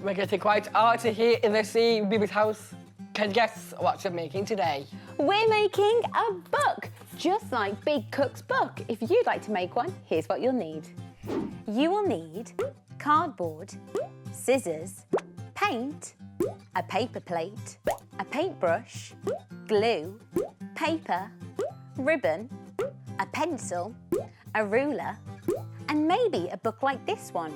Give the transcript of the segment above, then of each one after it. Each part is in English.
We're getting quite arty here in the CBeebies house. Can you guess what you're making today? We're making a book, just like Big Cook's book. If you'd like to make one, here's what you'll need. You will need cardboard, scissors, paint, a paper plate, a paintbrush, glue, paper, ribbon, a pencil, a ruler, and maybe a book like this one.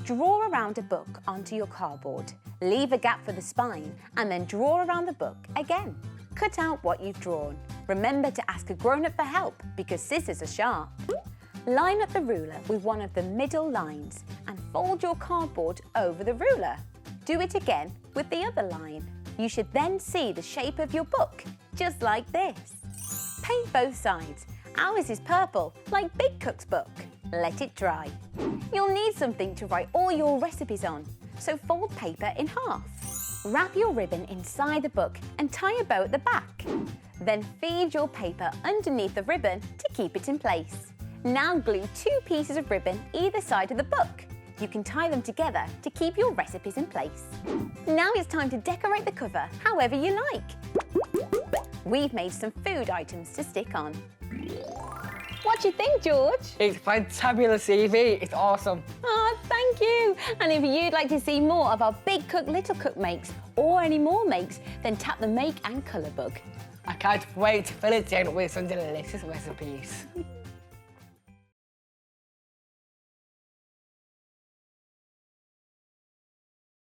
Draw around a book onto your cardboard, leave a gap for the spine, and then draw around the book again. Cut out what you've drawn. Remember to ask a grown-up for help because scissors are sharp. Line up the ruler with one of the middle lines and fold your cardboard over the ruler. Do it again with the other line. You should then see the shape of your book, just like this. Paint both sides. Ours is purple, like Big Cook's book. Let it dry. You'll need something to write all your recipes on, so fold paper in half. Wrap your ribbon inside the book and tie a bow at the back. Then feed your paper underneath the ribbon to keep it in place. Now glue 2 pieces of ribbon either side of the book. You can tie them together to keep your recipes in place. Now it's time to decorate the cover however you like. We've made some food items to stick on. What do you think, George? It's fantabulous, Evie. It's awesome. Oh, thank you. And if you'd like to see more of our Big Cook, Little Cook makes or any more makes, then tap the Make and Colour book. I can't wait to fill it in with some delicious recipes.